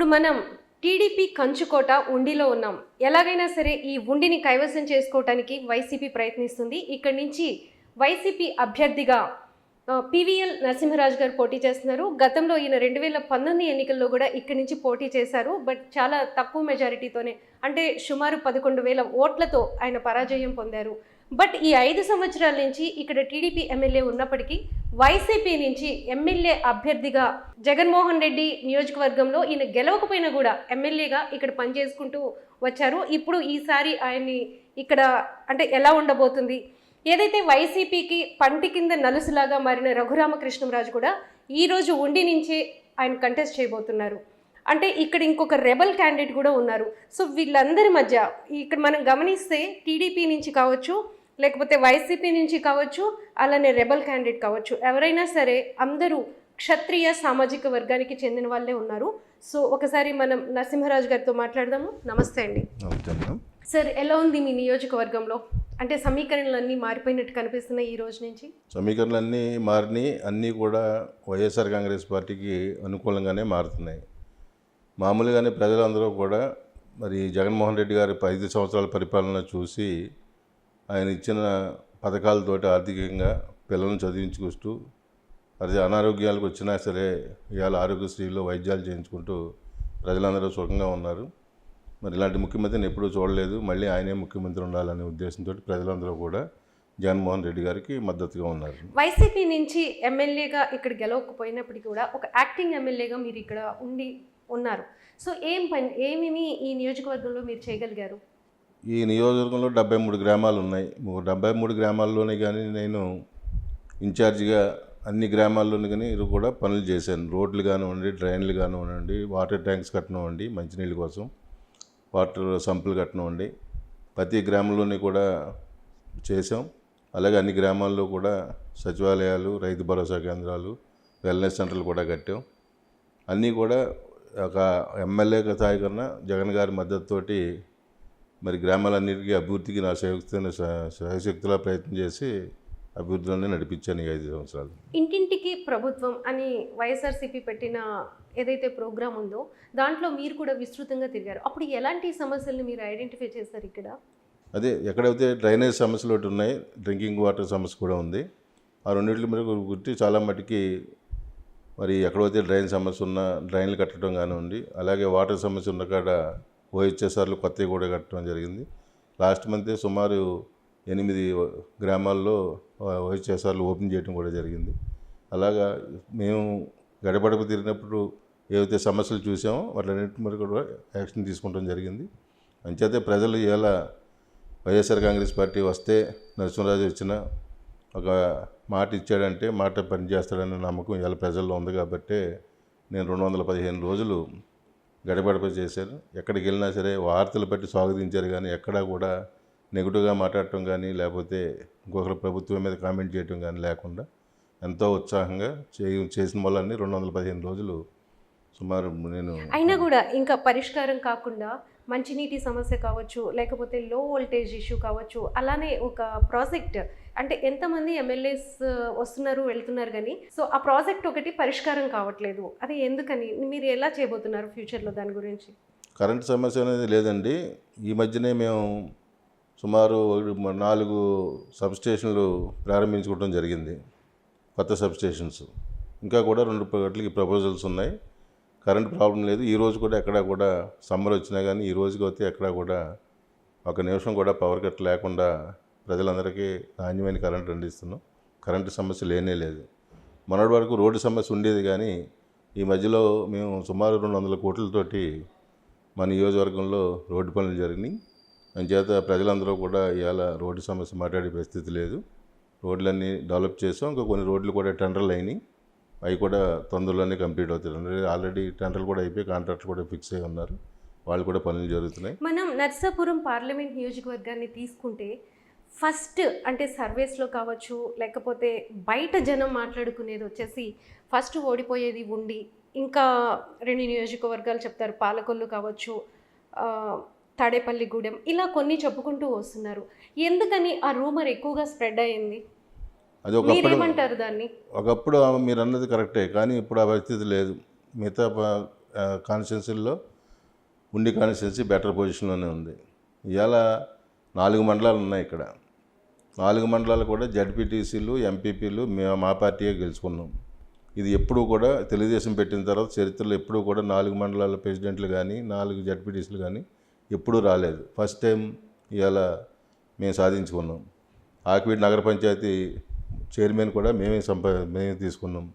ఇప్పుడు మనం టీడీపీ కంచుకోట ఉండిలో ఉన్నాం. ఎలాగైనా సరే ఈ ఉండిని కైవసం చేసుకోవటానికి వైసీపీ ప్రయత్నిస్తుంది. ఇక్కడి నుంచి వైసీపీ అభ్యర్థిగా పివిఎల్ నరసింహరాజు గారు పోటీ చేస్తున్నారు. గతంలో ఈయన 2019 ఎన్నికల్లో కూడా ఇక్కడి నుంచి పోటీ చేశారు. బట్ చాలా తక్కువ మెజారిటీతోనే, అంటే సుమారు 11,000 ఓట్లతో ఆయన పరాజయం పొందారు. బట్ ఈ 5 సంవత్సరాల నుంచి ఇక్కడ టీడీపీ ఎమ్మెల్యే ఉన్నప్పటికీ వైసీపీ నుంచి ఎమ్మెల్యే అభ్యర్థిగా జగన్మోహన్ రెడ్డి నియోజకవర్గంలో ఈయన గెలవకపోయినా కూడా ఎమ్మెల్యేగా ఇక్కడ పనిచేసుకుంటూ వచ్చారు. ఇప్పుడు ఈసారి ఆయన్ని ఇక్కడ అంటే ఎలా ఉండబోతుంది, ఏదైతే వైసీపీకి పంటి కింద నలుసులాగా మారిన రఘురామకృష్ణంరాజు కూడా ఈరోజు ఉండి నుంచే ఆయన కంటెస్ట్ చేయబోతున్నారు. అంటే ఇక్కడ ఇంకొక రెబల్ క్యాండిడేట్ కూడా ఉన్నారు. సో వీళ్ళందరి మధ్య ఇక్కడ మనం గమనిస్తే టీడీపీ నుంచి కావచ్చు, లేకపోతే వైసీపీ నుంచి కావచ్చు, అలానే రెబల్ క్యాండిడేట్ కావచ్చు, ఎవరైనా సరే అందరూ క్షత్రియ సామాజిక వర్గానికి చెందిన వాళ్ళే ఉన్నారు. సో ఒకసారి మనం నరసింహరాజు గారితో మాట్లాడదాము. నమస్తే అండి. సార్, ఎలా ఉంది మీ నియోజకవర్గంలో? అంటే సమీకరణలన్నీ మారిపోయినట్టు కనిపిస్తున్నాయి ఈ రోజు నుంచి. సమీకరణలన్నీ మారినాయి, అన్నీ కూడా వైఎస్ఆర్ కాంగ్రెస్ పార్టీకి అనుకూలంగానే మారుతున్నాయి. మామూలుగానే ప్రజలందరూ కూడా మరి జగన్మోహన్ రెడ్డి గారి 5 సంవత్సరాల పరిపాలన చూసి ఆయన ఇచ్చిన పథకాలతోటి ఆర్థికంగా పిల్లలను చదివించుకుంటూ అది అనారోగ్యాలకు వచ్చినా సరే ఇవాళ ఆరోగ్యశ్రీలో వైద్యాలు చేయించుకుంటూ ప్రజలందరూ సుఖంగా ఉన్నారు. మరి ఇలాంటి ముఖ్యమంత్రిని ఎప్పుడూ చూడలేదు. మళ్ళీ ఆయనే ముఖ్యమంత్రి ఉండాలనే ఉద్దేశంతో ప్రజలందరూ కూడా జగన్మోహన్ రెడ్డి గారికి మద్దతుగా ఉన్నారు. వైసీపీ నుంచి ఎమ్మెల్యేగా ఇక్కడ గెలవకపోయినప్పటికీ కూడా ఒక యాక్టింగ్ ఎమ్మెల్యేగా మీరు ఇక్కడ ఉన్నారు. సో ఏమేమి ఈ నియోజకవర్గంలో మీరు చేయగలిగారు? ఈ నియోజకవర్గంలో 73 గ్రామాలు ఉన్నాయి. 73 గ్రామాల్లోనే కానీ నేను ఇన్ఛార్జిగా అన్ని గ్రామాల్లోని కానీ కూడా పనులు చేశాను. రోడ్లు కానివ్వండి, డ్రైన్లు కానివ్వండి, వాటర్ ట్యాంక్స్ కట్టనివ్వండి, మంచినీళ్ళ కోసం వాటర్ సంపులు కట్టనివ్వండి, ప్రతి గ్రామంలోని కూడా చేసాం. అలాగే అన్ని గ్రామాల్లో కూడా సచివాలయాలు, రైతు భరోసా కేంద్రాలు, వెల్నెస్ సెంటర్లు కూడా కట్టాం. అన్నీ కూడా ఒక ఎమ్మెల్యే స్థాయి కన్నా జగన్ గారి మద్దతుతోటి మరి గ్రామాలన్నిటికీ అభివృద్ధికి నా శక్తిలా ప్రయత్నం చేసి అభివృద్ధిలోనే నడిపించాను ఈ 5 సంవత్సరాలు. ఇంటింటికి ప్రభుత్వం అని వైఎస్ఆర్సీపీ పెట్టిన ఏదైతే ప్రోగ్రామ్ ఉందో దాంట్లో మీరు కూడా విస్తృతంగా తిరిగారు. అప్పుడు ఎలాంటి సమస్యలను మీరు ఐడెంటిఫై చేస్తారు ఇక్కడ? అదే ఎక్కడైతే డ్రైనేజ్ సమస్యలు ఒకటి ఉన్నాయి, డ్రింకింగ్ వాటర్ సమస్య కూడా ఉంది. ఆ రెండింటి మీద గుర్తి చాలా మటుకి మరి ఎక్కడైతే డ్రైన్ సమస్య ఉన్నా డ్రైన్లు కట్టడం కానివ్వండి, అలాగే వాటర్ సమస్య ఉన్న కాడ ఓహెచ్ఎస్ఆర్లు కొత్తవి కూడా కట్టడం జరిగింది. లాస్ట్ మంతే సుమారు 8 గ్రామాల్లో ఓహెచ్ఎస్ఆర్లు ఓపెన్ చేయడం కూడా జరిగింది. అలాగా మేము గడపడపు తిరిగినప్పుడు ఏవైతే సమస్యలు చూసామో వాటిన్నింటి మీద కూడా యాక్షన్ తీసుకోవడం జరిగింది. అంచేతే ప్రజలు ఇలా వైఎస్ఆర్ కాంగ్రెస్ పార్టీ వస్తే నరసింహరాజు వచ్చిన ఒక మాట ఇచ్చాడంటే మాట పనిచేస్తాడనే నమ్మకం ఇలా ప్రజల్లో ఉంది. కాబట్టి నేను 215 రోజులు గడపడప చేశాను. ఎక్కడికి వెళ్ళినా సరే వార్తలు బట్టి స్వాగతించారు, కానీ ఎక్కడా కూడా నెగిటివ్గా మాట్లాడటం కానీ లేకపోతే ఇంకొకరి ప్రభుత్వం మీద కామెంట్ చేయటం కానీ లేకుండా ఎంతో ఉత్సాహంగా చేసిన వాళ్ళని 215 రోజులు సుమారు నేను. అయినా కూడా ఇంకా పరిష్కారం కాకుండా మంచినీటి సమస్య కావచ్చు, లేకపోతే లో వోల్టేజ్ ఇష్యూ కావచ్చు, అలానే ఒక ప్రాజెక్ట్ అంటే ఎంతమంది ఎమ్మెల్యేస్ వస్తున్నారు వెళ్తున్నారు కానీ సో ఆ ప్రాజెక్ట్ ఒకటి పరిష్కారం కావట్లేదు. అది ఎందుకని, మీరు ఎలా చేయబోతున్నారు ఫ్యూచర్లో దాని గురించి? కరెంట్ సమస్య అనేది లేదండి. ఈ మధ్యనే మేము సుమారు 4 సబ్స్టేషన్లు ప్రారంభించుకోవడం జరిగింది, కొత్త సబ్స్టేషన్స్. ఇంకా కూడా 2 గంటలకి ప్రపోజల్స్ ఉన్నాయి. కరెంట్ ప్రాబ్లం లేదు. ఈరోజు కూడా ఎక్కడా కూడా సమ్మర్ వచ్చినా కానీ ఈ రోజుకి వస్తే ఎక్కడా కూడా ఒక నిమిషం కూడా పవర్ కట్ లేకుండా ప్రజలందరికీ నాణ్యమైన కరెంట్ అందిస్తున్నాం. కరెంటు సమస్య లేనే లేదు. మొన్నటి వరకు రోడ్డు సమస్య ఉండేది, కానీ ఈ మధ్యలో మేము సుమారు 200 కోట్లతోటి మన నియోజకవర్గంలో రోడ్డు పనులు జరిగినాయి. అంచేత ప్రజలందరూ కూడా ఇవాళ రోడ్డు సమస్య మాట్లాడే పరిస్థితి లేదు. రోడ్లన్నీ డెవలప్ చేసాం. ఇంకా కొన్ని రోడ్లు కూడా టెండర్లు అయినాయి, అవి కూడా తొందరలోనే కంప్లీట్ అవుతాయి. ఆల్రెడీ టెండర్లు కూడా అయిపోయి కాంట్రాక్ట్లు కూడా ఫిక్స్ అయి ఉన్నారు, వాళ్ళు కూడా పనులు జరుగుతున్నాయి. మనం నర్సాపురం పార్లమెంట్ నియోజకవర్గాన్ని తీసుకుంటే ఫస్ట్ అంటే సర్వేస్లో కావచ్చు, లేకపోతే బయట జనం మాట్లాడుకునేది వచ్చేసి ఫస్ట్ ఓడిపోయేది ఉండి, ఇంకా 2 నియోజకవర్గాలు చెప్తారు, పాలకొల్లు కావచ్చు, తాడేపల్లిగూడెం, ఇలా కొన్ని చెప్పుకుంటూ వస్తున్నారు. ఎందుకని ఆ రూమర్ ఎక్కువగా స్ప్రెడ్ అయ్యింది? అది ఒకప్పుడు ఏమంటారు దాన్ని? ఒకప్పుడు మీరు అన్నది కరెక్టే, కానీ ఇప్పుడు ఆ పరిస్థితి లేదు. మిగతా కాన్స్టిట్యున్సీల్లో ఉండి కాన్స్టిట్యున్సీ బెటర్ పొజిషన్లోనే ఉంది. ఇవాళ 4 మండలాలు ఉన్నాయి ఇక్కడ. 4 మండలాలు కూడా జడ్పీటీసీలు, ఎంపీపీలు మా పార్టీయే గెలుచుకున్నాం. ఇది ఎప్పుడూ కూడా తెలుగుదేశం పెట్టిన తర్వాత చరిత్రలో ఎప్పుడూ కూడా 4 మండలాల ప్రెసిడెంట్లు కానీ 4 జడ్పీటీసీలు కానీ ఎప్పుడూ రాలేదు. ఫస్ట్ టైం ఇవాళ మేము సాధించుకున్నాం. ఆకివీడు నగర పంచాయతీ చైర్మన్ కూడా మేమే తీసుకున్నాం.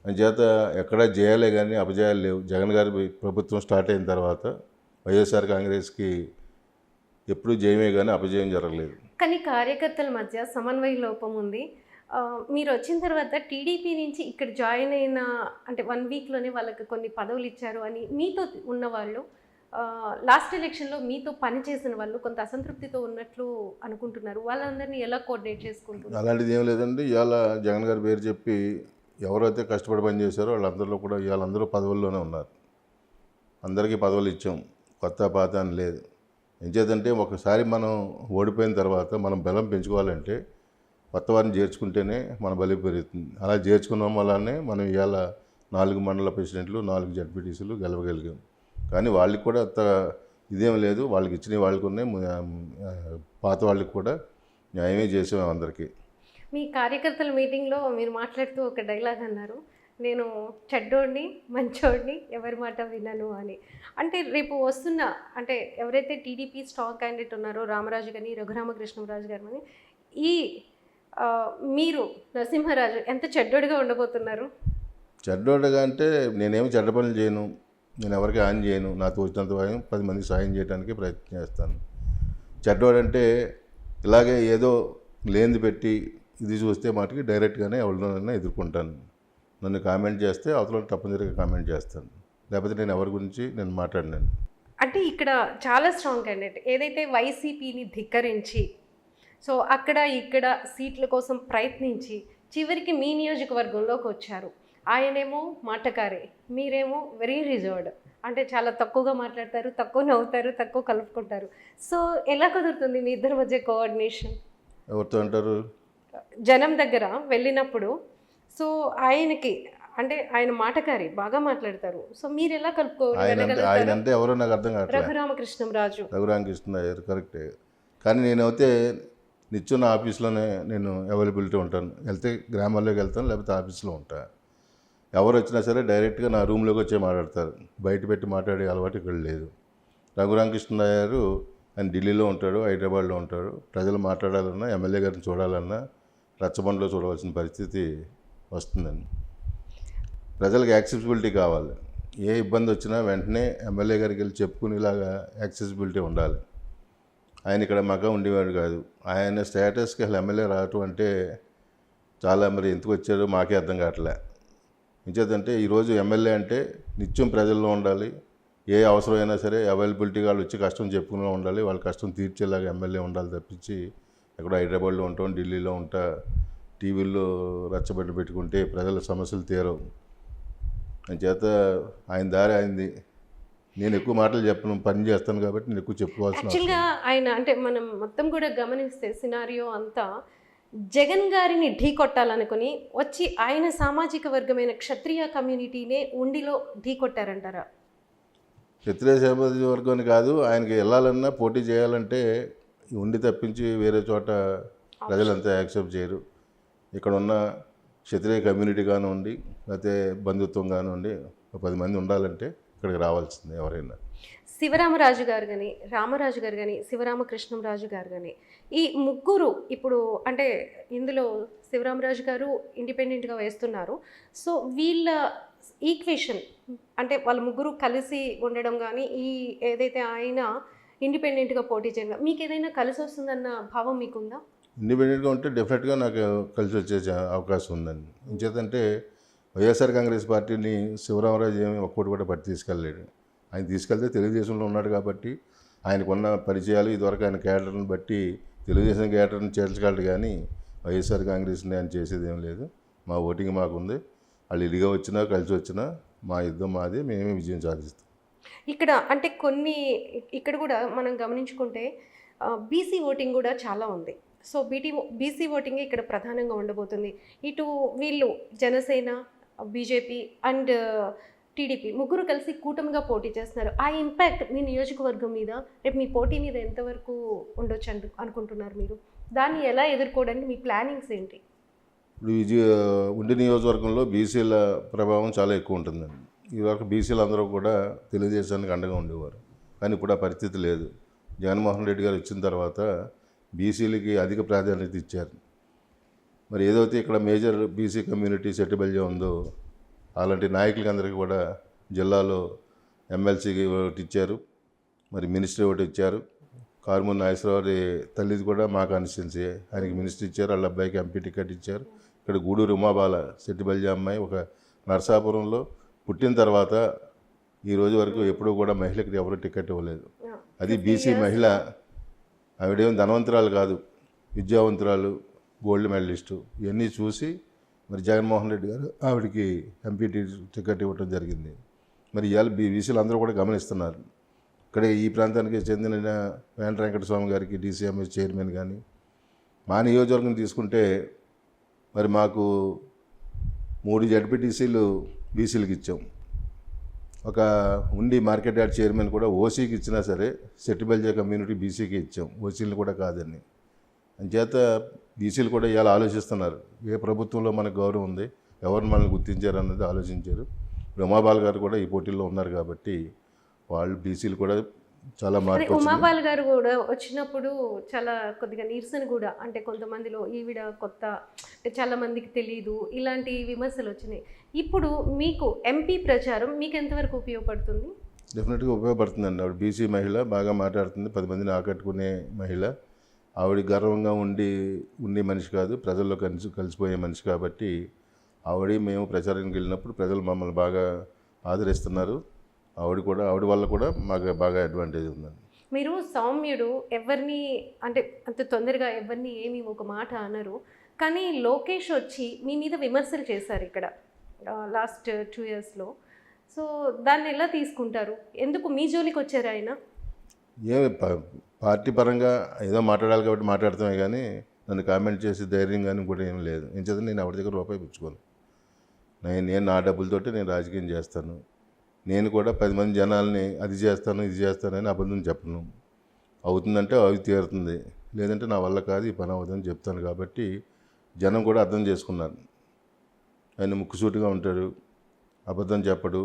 అంచేత ఎక్కడా జయాలే కానీ అపజయాలు లేవు. జగన్ గారి ప్రభుత్వం స్టార్ట్ అయిన తర్వాత వైఎస్ఆర్ కాంగ్రెస్కి ఎప్పుడు జయమే కానీ అపజయం జరగలేదు. కానీ కార్యకర్తల మధ్య సమన్వయ లోపం ఉంది. మీరు వచ్చిన తర్వాత టీడీపీ నుంచి ఇక్కడ జాయిన్ అయిన అంటే 1 వీక్లోనే వాళ్ళకి కొన్ని పదవులు ఇచ్చారు అని మీతో ఉన్నవాళ్ళు లాస్ట్ ఎలక్షన్లో మీతో పనిచేసిన వాళ్ళు కొంత అసంతృప్తితో ఉన్నట్లు అనుకుంటున్నారు. వాళ్ళందరినీ ఎలా కోఆర్డినేట్ చేసుకుంటున్నారు? అలాంటిది ఏం లేదండి. ఇవాళ జగన్ గారి పేరు చెప్పి ఎవరైతే కష్టపడి పనిచేశారో వాళ్ళందరిలో కూడా ఇవాళ పదవుల్లోనే ఉన్నారు. అందరికీ పదవులు ఇచ్చాం, కొత్త పాత అని లేదు. ఎంచేతంటే ఒకసారి మనం ఓడిపోయిన తర్వాత మనం బలం పెంచుకోవాలంటే కొత్త వారిని చేర్చుకుంటేనే మన బలం పెరుగుతుంది. అలా చేర్చుకున్నాం వల్లనే మనం ఇవాళ 4 మండల ప్రెసిడెంట్లు, 4 జడ్పీటీసీలు గెలవగలిగాం. కానీ వాళ్ళకి కూడా అంత ఇదేం లేదు. వాళ్ళకి ఇచ్చిన వాళ్ళకి ఉన్నాయి, పాత వాళ్ళకి కూడా న్యాయమే చేసాం అందరికీ. మీ కార్యకర్తల మీటింగ్లో మీరు మాట్లాడుతూ ఒక డైలాగ్ అన్నారు, నేను చెడ్డోడిని మంచోడిని ఎవరి మాట వినను అని. అంటే రేపు వస్తున్న అంటే ఎవరైతే టీడీపీ స్ట్రాంగ్ క్యాండిడేట్ ఉన్నారో రామరాజు కానీ రఘురామకృష్ణరాజు గారు అని ఈ మీరు నరసింహరాజు ఎంత చెడ్డోడిగా ఉండబోతున్నారు? చెడ్డోడిగా అంటే నేనేమి చెడ్డ పనులు చేయను, నేను ఎవరికి హాని చేయను. నా తోచినంత 10 మందికి సాయం చేయడానికి ప్రయత్నం చేస్తాను. చెడ్డోడంటే ఇలాగే ఏదో లేనిది పెట్టి ఇది చూస్తే మాటికి డైరెక్ట్గానే ఎవరినైనా ఎదుర్కొంటాను. నన్ను కామెంట్ చేస్తే అవతల తప్పనిసరిగా కామెంట్ చేస్తాను, లేకపోతే నేను ఎవరి గురించి నేను మాట్లాడినాను. అంటే ఇక్కడ చాలా స్ట్రాంగ్ క్యాండిడేట్ ఏదైతే వైసీపీని ధిక్కరించి సో అక్కడ ఇక్కడ సీట్ల కోసం ప్రయత్నించి చివరికి మీ నియోజకవర్గంలోకి వచ్చారు. ఆయనేమో మాటకారే, మీరేమో వెరీ రిజర్వ్డ్, అంటే చాలా తక్కువగా మాట్లాడతారు, తక్కువ నవ్వుతారు, తక్కువ కలుపుకుంటారు. సో ఎలా కుదురుతుంది మీ ఇద్దరి మధ్య కోఆర్డినేషన్? ఎవరితో అంటారు? జనం దగ్గర వెళ్ళినప్పుడు సో ఆయనకి అంటే ఆయన మాటకారి బాగా మాట్లాడతారు. సో మీరు ఎలా ఆయన అంటే ఎవరో నాకు అర్థం కాదు. రఘురామకృష్ణరాజు కరెక్టే. కానీ నేనైతే నిత్యం నా ఆఫీస్లోనే నేను అవైలబిలిటీ ఉంటాను. వెళ్తే గ్రామాల్లోకి వెళ్తాను, లేకపోతే ఆఫీస్లో ఉంటాను. ఎవరు వచ్చినా సరే డైరెక్ట్గా నా రూమ్లోకి వచ్చే మాట్లాడతారు. బయట పెట్టి మాట్లాడే అలవాటు ఇక్కడ లేదు. రఘురామకృష్ణరాజు గారు ఆయన ఢిల్లీలో ఉంటాడు, హైదరాబాద్లో ఉంటాడు. ప్రజలు మాట్లాడాలన్నా, ఎమ్మెల్యే గారిని చూడాలన్నా రచ్చబండలో చూడవలసిన పరిస్థితి వస్తుందండి. ప్రజలకు యాక్సెసిబిలిటీ కావాలి. ఏ ఇబ్బంది వచ్చినా వెంటనే ఎమ్మెల్యే గారికి వెళ్ళి చెప్పుకునేలాగా యాక్సెసిబిలిటీ ఉండాలి. ఆయన ఇక్కడ మగ ఉండేవాడు కాదు. ఆయన స్టేటస్కి అసలు ఎమ్మెల్యే రావటం అంటే చాలా మరి ఎందుకు వచ్చాడో మాకే అర్థం కావట్లే. ఇంచేతంటే ఈరోజు ఎమ్మెల్యే అంటే నిత్యం ప్రజల్లో ఉండాలి. ఏ అవసరమైనా సరే అవైలబిలిటీ వాళ్ళు వచ్చి కష్టం చెప్పుకునే ఉండాలి. వాళ్ళ కష్టం తీర్చేలాగా ఎమ్మెల్యే ఉండాలి తప్పించి ఎక్కడో హైదరాబాద్లో ఉంటాం, ఢిల్లీలో ఉంటా, టీవీల్లో రచ్చబెట్టి పెట్టుకుంటే ప్రజల సమస్యలు తీరవు. అంచేత ఆయన దారి అయింది. నేను ఎక్కువ మాటలు చెప్పను, పని చేస్తాను కాబట్టి నేను ఎక్కువ చెప్పుకోవాల్సిన యాక్చువల్గా ఆయన అంటే మనం మొత్తం కూడా గమనిస్తే సినారియో అంతా జగన్ గారిని ఢీ కొట్టాలనుకుని వచ్చి ఆయన సామాజిక వర్గమైన క్షత్రియ కమ్యూనిటీనే ఉండిలో ఢీ కొట్టారంటారా? క్షత్రియ సామాజిక వర్గాన్ని కాదు, ఆయనకి వెళ్ళాలన్నా పోటీ చేయాలంటే ఉండి తప్పించి వేరే చోట ప్రజలంతా యాక్సెప్ట్ చేయరు. ఇక్కడ ఉన్న క్షత్రియ కమ్యూనిటీ కానివ్వండి, లేకపోతే బంధుత్వం కానివ్వండి, 10 మంది ఉండాలంటే ఇక్కడికి రావాల్సింది ఎవరైనా. శివరామరాజు గారు కానీ, రామరాజు గారు కానీ, శివరామకృష్ణరాజు గారు కానీ, ఈ ముగ్గురు ఇప్పుడు అంటే ఇందులో శివరామరాజు గారు ఇండిపెండెంట్గా వేస్తున్నారు. సో వీళ్ళ ఈక్వేషన్ అంటే వాళ్ళ ముగ్గురు కలిసి ఉండడం కానీ, ఈ ఏదైతే ఆయన ఇండిపెండెంట్గా పోటీ చేయడం మీకు ఏదైనా కలిసి వస్తుందన్న భావం మీకుందా? ఇండిపెండెంట్గా ఉంటే డెఫినెట్గా నాకు కలిసి వచ్చే అవకాశం ఉందండి. ఇంచేతంటే వైఎస్ఆర్ కాంగ్రెస్ పార్టీని శివరామరాజు ఏమి ఒక్కటి కూడా పట్టి తీసుకెళ్ళలేడు. ఆయన తీసుకెళ్తే తెలుగుదేశంలో ఉన్నాడు కాబట్టి ఆయనకున్న పరిచయాలు ఇదివరకు ఆయన క్యాడర్ని బట్టి తెలుగుదేశం క్యాడర్ని చేర్చగలడు. కానీ వైఎస్ఆర్ కాంగ్రెస్ని ఆయన చేసేది ఏం లేదు. మా ఓటింగ్ మాకుంది. వాళ్ళు ఇదిగా వచ్చినా కలిసి వచ్చినా మా యుద్ధం మాది, మేమే విజయం సాధిస్తాం. ఇక్కడ అంటే కొన్ని ఇక్కడ కూడా మనం గమనించుకుంటే బీసీ ఓటింగ్ కూడా చాలా ఉంది. సో బీసీ ఓటింగ్ ఇక్కడ ప్రధానంగా ఉండబోతుంది. ఇటు వీళ్ళు జనసేన, బీజేపీ అండ్ టీడీపీ ముగ్గురు కలిసి కూటమిగా పోటీ చేస్తున్నారు. ఆ ఇంపాక్ట్ మీ నియోజకవర్గం మీద, రేపు మీ పోటీ మీద ఎంతవరకు ఉండొచ్చు అనుకుంటున్నారు మీరు? దాన్ని ఎలా ఎదుర్కోవడానికి మీ ప్లానింగ్స్ ఏంటి? ఇప్పుడు ఉండి నియోజకవర్గంలో బీసీల ప్రభావం చాలా ఎక్కువ ఉంటుందండి. ఇదివరకు బీసీలు అందరూ కూడా తెలుగుదేశానికి అండగా ఉండేవారు, కానీ ఇప్పుడు ఆ పరిస్థితి లేదు. జగన్మోహన్ రెడ్డి గారు వచ్చిన తర్వాత బీసీలకి అధిక ప్రాధాన్యత ఇచ్చారు. మరి ఏదైతే ఇక్కడ మేజర్ బీసీ కమ్యూనిటీ సెటిబుల్గా ఉందో అలాంటి నాయకులకి అందరికీ కూడా జిల్లాలో ఎమ్మెల్సీకి ఒకటి ఇచ్చారు, మరి మినిస్టర్ ఒకటి ఇచ్చారు. కారుమూరి నాగేశ్వరరావు తల్లిది కూడా మా కాన్స్టిట్యున్సీ, ఆయనకి మినిస్టర్ ఇచ్చారు, వాళ్ళ అబ్బాయికి ఎంపీ టికెట్ ఇచ్చారు. ఇక్కడ గూడూరు ఉమాబాల సెట్టిబల్జా అమ్మాయి ఒక నరసాపురంలో పుట్టిన తర్వాత ఈ రోజు వరకు ఎప్పుడూ కూడా మహిళకి ఎవరు టికెట్ ఇవ్వలేదు. అది బీసీ మహిళ. ఆవిడేం ధనవంతురాలు కాదు, విద్యావంతురాలు, గోల్డ్ మెడలిస్టు. ఇవన్నీ చూసి మరి జగన్మోహన్ రెడ్డి గారు ఆవిడకి ఎంపీ టికెట్ ఇవ్వడం జరిగింది. మరి ఇవాళ బీసీలు అందరూ కూడా గమనిస్తున్నారు. ఇక్కడ ఈ ప్రాంతానికి చెందిన వెంకటస్వామి గారికి డీసీఎంఎస్ చైర్మన్ కానీ, మా నియోజకవర్గం తీసుకుంటే మరి మాకు 3 జడ్పీటీసీలు బీసీలకు ఇచ్చాం. ఒక ఉండి మార్కెట్ యార్డ్ చైర్మన్ కూడా ఓసీకి ఇచ్చినా సరే సెట్టిబల్జా కమ్యూనిటీ బీసీకి ఇచ్చాం, ఓసీలు కూడా కాదని. అంచేత బీసీలు కూడా ఇవాళ ఆలోచిస్తున్నారు, ఏ ప్రభుత్వంలో మనకు గౌరవం ఉంది, ఎవరు మనల్ని గుర్తించారు అన్నది ఆలోచించారు. ఉమాబాల్ గారు కూడా ఈ పోటీల్లో ఉన్నారు కాబట్టి వాళ్ళు బీసీలు కూడా చాలా మార్పు. ఉమాబాల్ గారు కూడా వచ్చినప్పుడు చాలా కొద్దిగా నిరసన కూడా, అంటే కొంతమందిలో ఈవిడ కొత్త, అంటే చాలా మందికి తెలియదు, ఇలాంటి విమర్శలు వచ్చినాయి. ఇప్పుడు మీకు ఎంపీ ప్రచారం మీకు ఎంతవరకు ఉపయోగపడుతుంది? డెఫినెట్గా ఉపయోగపడుతుందండి. ఆవిడ బీసీ మహిళ, బాగా మాట్లాడుతుంది, 10 మందిని ఆకట్టుకునే మహిళ. ఆవిడ గర్వంగా ఉండే మనిషి కాదు, ప్రజల్లో కలిసిపోయే మనిషి కాబట్టి మేము ప్రచారానికి వెళ్ళినప్పుడు ప్రజలు మమ్మల్ని బాగా ఆదరిస్తున్నారు. ఆవిడ వల్ల కూడా మాకు బాగా అడ్వాంటేజ్ ఉందండి. మీరు సౌమ్యుడు, ఎవరిని అంటే అంత తొందరగా ఎవరిని ఏమి ఒక మాట అనరు, కానీ లోకేష్ వచ్చి మీ మీద విమర్శలు చేశారు ఇక్కడ లాస్ట్ 2 yearsలో. సో దాన్ని ఎలా తీసుకుంటారు? ఎందుకు మీ జోలికి వచ్చారు ఆయన? పార్టీ పరంగా ఏదో మాట్లాడాలి కాబట్టి మాట్లాడుతామే, కానీ నన్ను కామెంట్ చేసి ధైర్యం కానీ కూడా ఏం లేదు. ఏం చేద్దాం, నేను ఎవరి దగ్గర రూపాయి పుచ్చుకోను. నేను నా డబ్బులతోటి నేను రాజకీయం చేస్తాను. నేను కూడా 10 మంది జనాల్ని అది చేస్తాను ఇది చేస్తానని అబద్ధం చెప్పను. అవుతుందంటే అవి తీరుతుంది, లేదంటే నా వల్ల కాదు, ఈ పని అవుతుందని చెప్తాను. కాబట్టి జనం కూడా అర్థం చేసుకున్నారు. ఆయన ముక్కుసూటిగా ఉంటాడు, అబద్ధం చెప్పడు,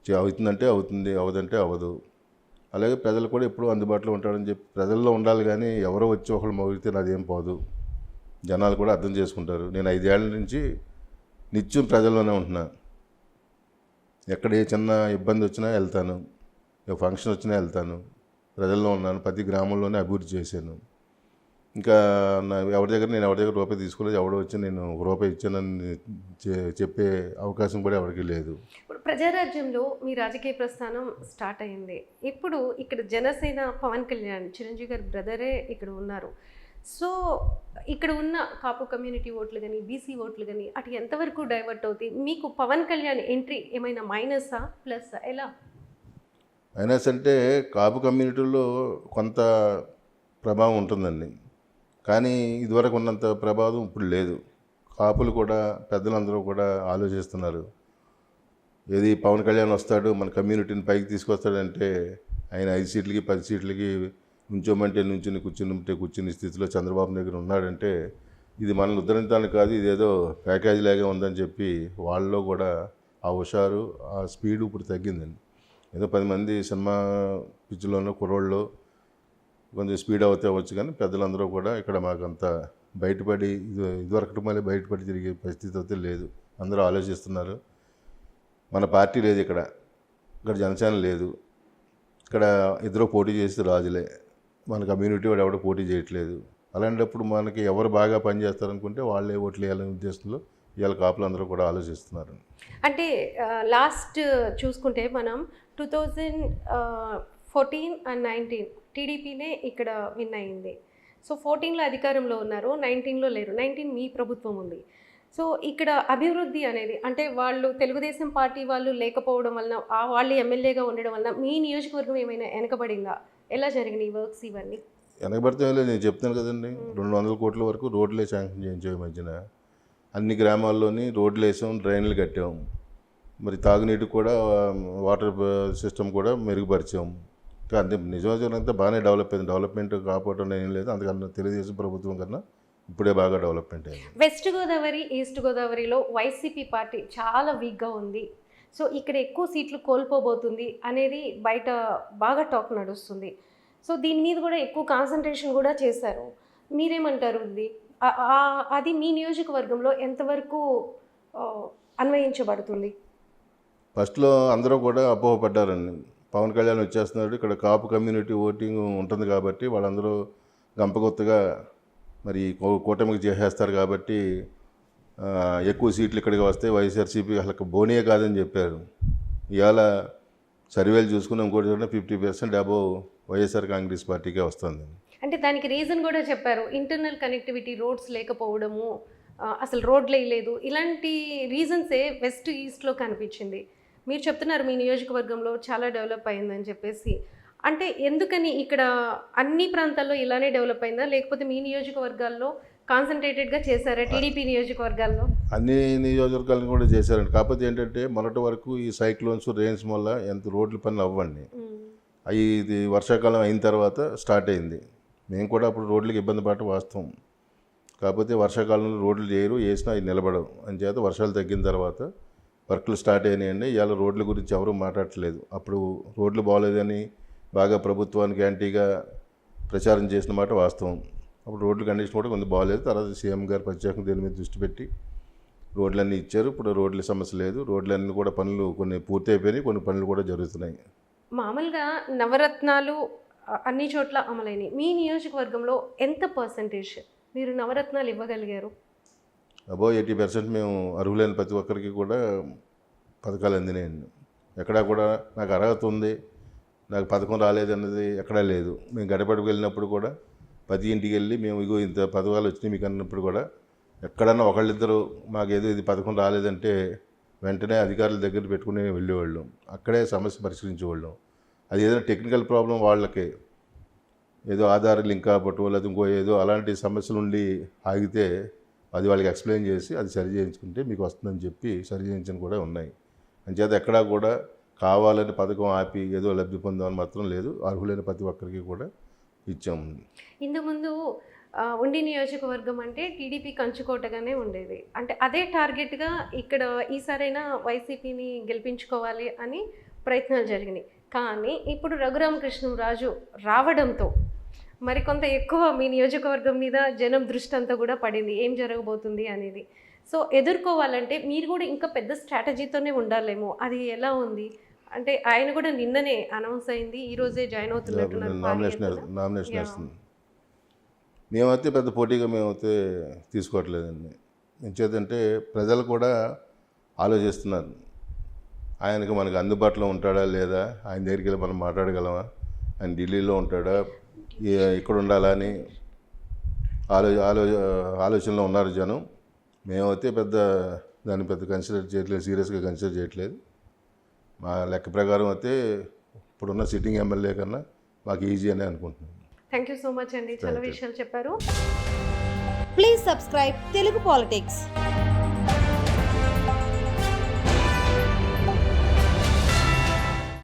అవుతుందంటే అవుతుంది, అవదంటే అవ్వదు. అలాగే ప్రజలు కూడా ఎప్పుడూ అందుబాటులో ఉంటాడని చెప్పి ప్రజల్లో ఉండాలి, కానీ ఎవరో వచ్చి ఒకళ్ళు మోగితే నాదేం పోదు. జనాలు కూడా అర్థం చేసుకుంటారు. నేను 5 ఏళ్ల నుంచి నిత్యం ప్రజల్లోనే ఉంటున్నా. ఎక్కడ ఏ చిన్న ఇబ్బంది వచ్చినా వెళ్తాను, ఏ ఫంక్షన్ వచ్చినా వెళ్తాను, ప్రజల్లో ఉన్నాను. ప్రతి గ్రామంలోనే అభివృద్ధి చేశాను. ఇంకా నేను ఎవరి దగ్గర రూపాయి తీసుకోలేదు. ఎవడో వచ్చి నేను రూపాయి ఇచ్చానని చెప్పే అవకాశం కూడా ఎవరికి లేదు. ఇప్పుడు ప్రజారాజ్యంలో మీ రాజకీయ ప్రస్థానం స్టార్ట్ అయింది. ఇప్పుడు ఇక్కడ జనసేన పవన్ కళ్యాణ్ చిరంజీవి గారి బ్రదరే ఇక్కడ ఉన్నారు. సో ఇక్కడ ఉన్న కాపు కమ్యూనిటీ ఓట్లు కానీ, బీసీ ఓట్లు కానీ అటు ఎంతవరకు డైవర్ట్ అవుతాయి? మీకు పవన్ కళ్యాణ్ ఎంట్రీ ఏమైనా మైనసా ప్లస్ ఎలా? మైనస్ అంటే కాపు కమ్యూనిటీలో కొంత ప్రభావం ఉంటుందండి, కానీ ఇదివరకు ఉన్నంత ప్రభావం ఇప్పుడు లేదు. కాపులు కూడా పెద్దలందరూ కూడా ఆలోచిస్తున్నారు, ఏది పవన్ కళ్యాణ్ వస్తాడు మన కమ్యూనిటీని పైకి తీసుకొస్తాడంటే ఆయన 5 సీట్లకి 10 సీట్లకి నుంచోమంటే నుంచుని, కూర్చుని స్థితిలో చంద్రబాబు దగ్గర ఉన్నాడంటే ఇది మనల్ని ఉద్ధరించడానికి కాదు, ఇదేదో ప్యాకేజీ లాగా ఉందని చెప్పి వాళ్ళలో కూడా ఆ హుషారు, ఆ స్పీడ్ ఇప్పుడు తగ్గిందండి. ఏదో 10 మంది సినిమా పిచ్చిలోనో కుర్రోళ్ళు కొంచెం స్పీడ్ అవుతే అవ్వచ్చు, కానీ పెద్దలందరూ కూడా ఇక్కడ మాకు అంత బయటపడి ఇదివరకటి మళ్ళీ బయటపడి తిరిగే పరిస్థితి అయితే లేదు. అందరూ ఆలోచిస్తున్నారు. మన పార్టీ లేదు ఇక్కడ జనసేన లేదు. ఇక్కడ ఇద్దరు పోటీ చేస్తే రాజులే, మన కమ్యూనిటీ వాడు ఎవడో పోటీ చేయట్లేదు. అలాంటప్పుడు మనకి ఎవరు బాగా పనిచేస్తారనుకుంటే వాళ్ళే ఓట్లు వేయాలనే ఉద్దేశంలో ఇవాళ కాపులు అందరూ కూడా ఆలోచిస్తున్నారు. అంటే లాస్ట్ చూసుకుంటే మనం 2014 and 19 టీడీపీనే ఇక్కడ విన్ అయింది. సో 14లో అధికారంలో ఉన్నారు, 19లో లేరు. 19 మీ ప్రభుత్వం ఉంది. సో ఇక్కడ అభివృద్ధి అనేది అంటే వాళ్ళు తెలుగుదేశం పార్టీ వాళ్ళు లేకపోవడం వలన, వాళ్ళు ఎమ్మెల్యేగా ఉండడం వలన మీ నియోజకవర్గం ఏమైనా వెనకబడిందా? ఎలా జరిగినాయి వర్క్స్ ఇవన్నీ? వెనకబడితే నేను చెప్తాను కదండి, 200 కోట్ల వరకు రోడ్లే శాంక్షన్ చేయించాం. మధ్యన అన్ని గ్రామాల్లోని రోడ్లు వేసాం, డ్రైన్లు కట్టాం. మరి తాగునీటి కూడా వాటర్ సిస్టమ్ కూడా మెరుగుపరిచాం. అంతే నిజంగా బాగానే డెవలప్ అయింది. డెవలప్మెంట్ కాకపోవడం ఏం లేదు. అందుకన్నా తెలుగుదేశం ప్రభుత్వం కన్నా ఇప్పుడే బాగా డెవలప్మెంట్ అయింది. వెస్ట్ గోదావరి, ఈస్ట్ గోదావరిలో వైసీపీ పార్టీ చాలా వీక్గా ఉంది. సో ఇక్కడ ఎక్కువ సీట్లు కోల్పోబోతుంది అనేది బయట బాగా టాక్ నడుస్తుంది. సో దీని మీద కూడా ఎక్కువ కాన్సన్ట్రేషన్ కూడా చేశారు. మీరేమంటారు? ఇది అది మీ నియోజకవర్గంలో ఎంతవరకు అన్వయించబడుతుంది? ఫస్ట్లో అందరూ కూడా అపోహపడ్డారండి. పవన్ కళ్యాణ్ వచ్చేస్తున్నాడు, ఇక్కడ కాపు కమ్యూనిటీ ఓటింగ్ ఉంటుంది కాబట్టి వాళ్ళందరూ గంపగొత్తగా మరి కూటమికి చేసేస్తారు కాబట్టి ఎక్కువ సీట్లు ఇక్కడికి వస్తే వైఎస్ఆర్సీపీ అసలు బోనియే కాదని చెప్పారు. ఇవాళ సర్వేలు చూసుకుని ఇంకోటి 50% అబోవ్ వైఎస్ఆర్ కాంగ్రెస్ పార్టీకే వస్తుంది. అంటే దానికి రీజన్ కూడా చెప్పారు. ఇంటర్నల్ కనెక్టివిటీ, రోడ్స్ లేకపోవడము, అసలు రోడ్లే లేదు, ఇలాంటి రీజన్సే వెస్ట్ ఈస్ట్లో కనిపించింది. మీరు చెప్తున్నారు మీ నియోజకవర్గంలో చాలా డెవలప్ అయిందని చెప్పేసి. అంటే ఎందుకని ఇక్కడ అన్ని ప్రాంతాల్లో ఇలానే డెవలప్ అయిందా, లేకపోతే మీ నియోజకవర్గాల్లో కాన్సన్ట్రేటెడ్గా చేశారా? టీడీపీ నియోజకవర్గాల్లో అన్ని నియోజకవర్గాలను కూడా చేశారండి. కాకపోతే ఏంటంటే మొన్నటి వరకు ఈ సైక్లోన్స్, రెయిన్స్ వల్ల ఎంత రోడ్ల పనులు అవ్వండి. అవి ఇది వర్షాకాలం అయిన తర్వాత స్టార్ట్ అయింది. మేము కూడా అప్పుడు రోడ్లకి ఇబ్బంది పడటం వాస్తవం. కాకపోతే వర్షాకాలంలో రోడ్లు చేయరు, వేసినా అవి నిలబడవు. అంచేత వర్షాలు తగ్గిన తర్వాత వర్క్లు స్టార్ట్ అయినాయండి. ఇవాళ రోడ్ల గురించి ఎవరూ మాట్లాడట్లేదు. అప్పుడు రోడ్లు బాగోలేదని బాగా ప్రభుత్వానికి యాంటీగా ప్రచారం చేసిన మాట వాస్తవం. అప్పుడు రోడ్ల కండిషన్ కూడా కొంచెం బాగోలేదు. తర్వాత సీఎం గారు ప్రత్యేకంగా దీని మీద దృష్టి పెట్టి రోడ్లన్నీ ఇచ్చారు. ఇప్పుడు రోడ్ల సమస్య లేదు. రోడ్లన్నీ కూడా పనులు కొన్ని పూర్తి అయిపోయినాయి, కొన్ని పనులు కూడా జరుగుతున్నాయి. మామూలుగా నవరత్నాలు అన్ని చోట్ల అమలైనవి. మీ నియోజకవర్గంలో ఎంత పర్సంటేజ్ మీరు నవరత్నాలు ఇవ్వగలిగారు? అబౌవ్ 80% మేము అర్హులైన ప్రతి ఒక్కరికి కూడా పథకాలు అందినాయండి. ఎక్కడా కూడా నాకు అర్హత ఉంది, నాకు పథకం రాలేదన్నది ఎక్కడా లేదు. మేము గడపడికి వెళ్ళినప్పుడు కూడా ప్రతి ఇంటికి వెళ్ళి మేము ఇగో ఇంత పథకాలు వచ్చినాయి మీకు అన్నప్పుడు కూడా ఎక్కడన్నా ఒకళ్ళిద్దరు మాకేదో ఇది పథకం రాలేదంటే వెంటనే అధికారుల దగ్గర పెట్టుకుని వెళ్ళేవాళ్ళం. అక్కడే సమస్య పరిష్కరించేవాళ్ళం. అది ఏదైనా టెక్నికల్ ప్రాబ్లం వాళ్ళకే, ఏదో ఆధార్ లింక్ కాబట్టో లేదా ఇంకో ఏదో అలాంటి సమస్యలు ఉండి ఆగితే అది వాళ్ళకి ఎక్స్ప్లెయిన్ చేసి అది సరి చేయించుకుంటే మీకు వస్తుందని చెప్పి సరి చేయించని కూడా ఉన్నాయి. అంచేత ఎక్కడా కూడా కావాలని పథకం ఆపి ఏదో లబ్ధి పొందామని మాత్రం లేదు. అర్హులైన ప్రతి ఒక్కరికి కూడా ఇచ్చాము. ఇంతకుముందు ఉండి నియోజకవర్గం అంటే టీడీపీ కంచుకోటగానే ఉండేది. అంటే అదే టార్గెట్గా ఇక్కడ ఈసారైనా వైసీపీని గెలిపించుకోవాలి అని ప్రయత్నాలు జరిగినాయి. కానీ ఇప్పుడు రఘురామకృష్ణరాజు రావడంతో మరికొంత ఎక్కువ మీ నియోజకవర్గం మీద జనం దృష్టి అంతా కూడా పడింది, ఏం జరగబోతుంది అనేది. సో ఎదుర్కోవాలంటే మీరు కూడా ఇంకా పెద్ద స్ట్రాటజీతోనే ఉండాలేమో. అది ఎలా ఉంది అంటే ఆయన కూడా నిన్ననే అనౌన్స్ అయింది, ఈరోజే జాయిన్ అవుతున్నట్టున్నారు. నామినేషన్ వేస్తుంది. మేమైతే పెద్ద పోటీగా మేమైతే తీసుకోవట్లేదండి. ఎంచేతంటే ప్రజలు కూడా ఆలోచిస్తున్నారు, ఆయనకు మనకు అందుబాటులో ఉంటాడా లేదా, ఆయన దగ్గరికి వెళ్ళి మనం మాట్లాడగలమా, ఆయన ఢిల్లీలో ఉంటాడా, ఇక్కడ ఉండాలా అని ఆలోచనలో ఉన్నారు జనం. మేమైతే దాన్ని పెద్ద కన్సిడర్ చేయట్లేదు, సీరియస్గా కన్సిడర్ చేయట్లేదు. మా లెక్క ప్రకారం అయితే ఇప్పుడున్న సిట్టింగ్ ఎమ్మెల్యే కన్నా మాకు ఈజీ అని అనుకుంటున్నాను. థ్యాంక్ యూ సో మచ్ అండి, చాలా విషయాలు చెప్పారు. Please subscribe Telugu politics.